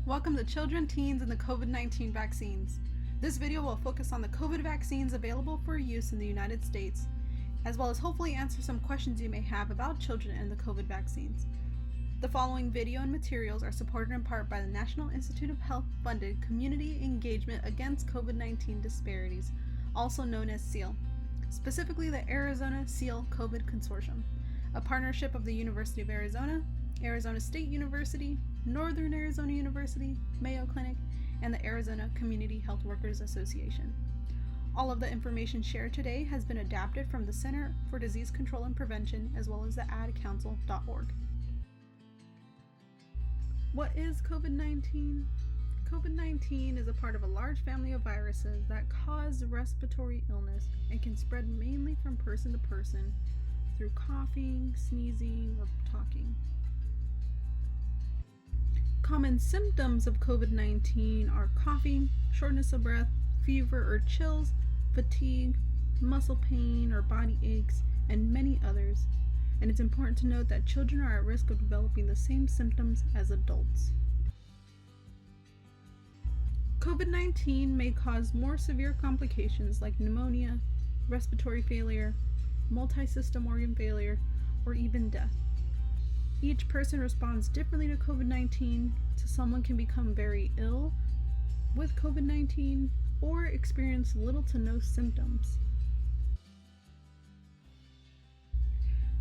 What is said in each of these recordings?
Welcome to Children, Teens, and the COVID-19 Vaccines. This video will focus on the COVID vaccines available for use in the United States, as well as hopefully answer some questions you may have about children and the COVID vaccines. The following video and materials are supported in part by the National Institute of Health-funded Community Engagement Against COVID-19 Disparities, also known as AZCEAL, specifically the AZCEAL COVID Consortium, a partnership of the University of Arizona, Arizona State University, Northern Arizona University, Mayo Clinic, and the Arizona Community Health Workers Association. All of the information shared today has been adapted from the Center for Disease Control and Prevention as well as the adcouncil.org. What is COVID-19? COVID-19 is a part of a large family of viruses that cause respiratory illness and can spread mainly from person to person through coughing, sneezing, or talking. Common symptoms of COVID-19 are coughing, shortness of breath, fever or chills, fatigue, muscle pain or body aches, and many others. And it's important to note that children are at risk of developing the same symptoms as adults. COVID-19 may cause more severe complications like pneumonia, respiratory failure, multi-system organ failure, or even death. Each person responds differently to COVID-19, so someone can become very ill with COVID-19 or experience little to no symptoms.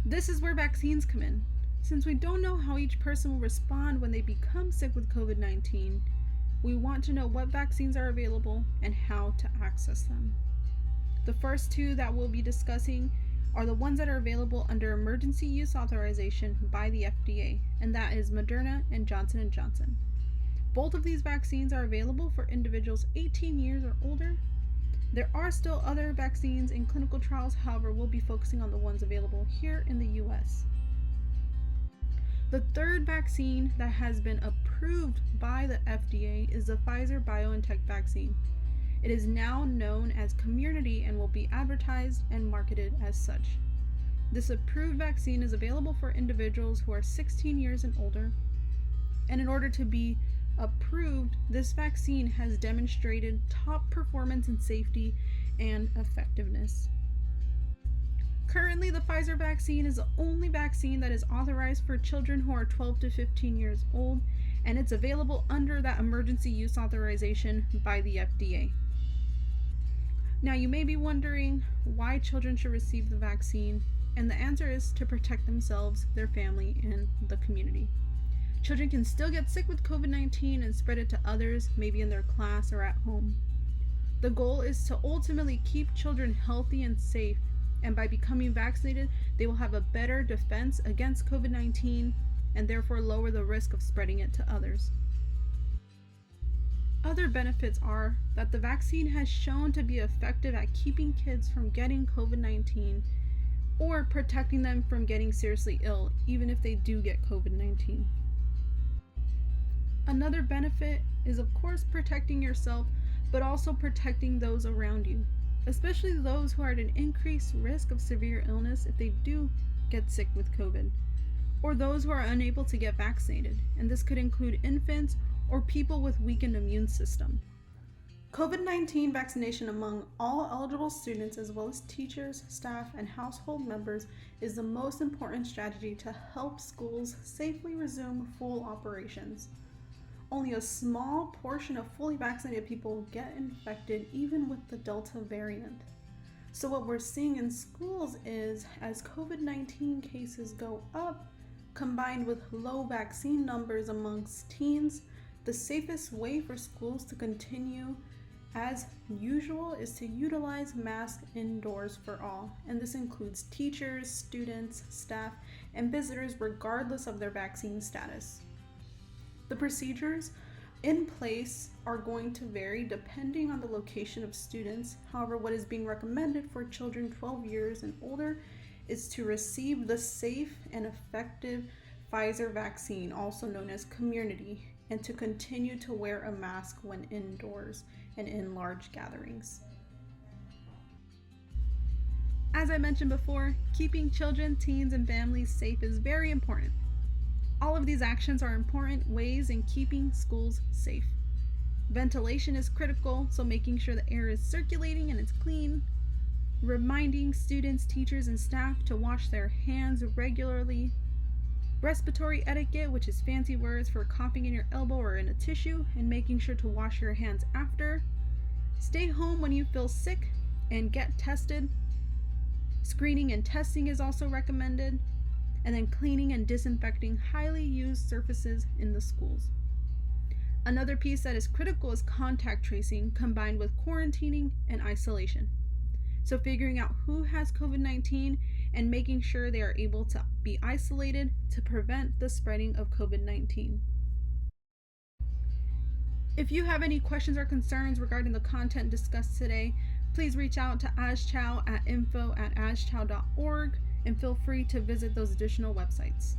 This is where vaccines come in. Since we don't know how each person will respond when they become sick with COVID-19, we want to know what vaccines are available and how to access them. The first two that we'll be discussing are the ones that are available under emergency use authorization by the FDA, and that is Moderna and Johnson & Johnson. Both of these vaccines are available for individuals 18 years or older. There are still other vaccines in clinical trials, however, we'll be focusing on the ones available here in the US. The third vaccine that has been approved by the FDA is the Pfizer-BioNTech vaccine. It is now known as Comirnaty and will be advertised and marketed as such. This approved vaccine is available for individuals who are 16 years and older. And in order to be approved, this vaccine has demonstrated top performance in safety and effectiveness. Currently, the Pfizer vaccine is the only vaccine that is authorized for children who are 12 to 15 years old, and it's available under that emergency use authorization by the FDA. Now, you may be wondering why children should receive the vaccine, and the answer is to protect themselves, their family, and the community. Children can still get sick with COVID-19 and spread it to others, maybe in their class or at home. The goal is to ultimately keep children healthy and safe, and by becoming vaccinated, they will have a better defense against COVID-19 and therefore lower the risk of spreading it to others. Other benefits are that the vaccine has shown to be effective at keeping kids from getting COVID-19 or protecting them from getting seriously ill, even if they do get COVID-19. Another benefit is, of course, protecting yourself, but also protecting those around you, especially those who are at an increased risk of severe illness if they do get sick with COVID, or those who are unable to get vaccinated, and this could include infants or people with weakened immune system. COVID-19 vaccination among all eligible students as well as teachers, staff, and household members is the most important strategy to help schools safely resume full operations. Only a small portion of fully vaccinated people get infected even with the Delta variant. So what we're seeing in schools is as COVID-19 cases go up, combined with low vaccine numbers amongst teens, the safest way for schools to continue as usual is to utilize masks indoors for all, and this includes teachers, students, staff, and visitors regardless of their vaccine status. The procedures in place are going to vary depending on the location of students. However, what is being recommended for children 12 years and older is to receive the safe and effective Pfizer vaccine, also known as Comirnaty, and to continue to wear a mask when indoors and in large gatherings. As I mentioned before, keeping children, teens, and families safe is very important. All of these actions are important ways in keeping schools safe. Ventilation is critical, so making sure the air is circulating and it's clean. Reminding students, teachers, and staff to wash their hands regularly. Respiratory etiquette, which is fancy words for coughing in your elbow or in a tissue, and making sure to wash your hands after. Stay home when you feel sick and get tested. Screening and testing is also recommended. And then cleaning and disinfecting highly used surfaces in the schools. Another piece that is critical is contact tracing combined with quarantining and isolation. So figuring out who has COVID-19 and making sure they are able to be isolated to prevent the spreading of COVID-19. If you have any questions or concerns regarding the content discussed today, please reach out to AZCEAL at info@azceal.org and feel free to visit those additional websites.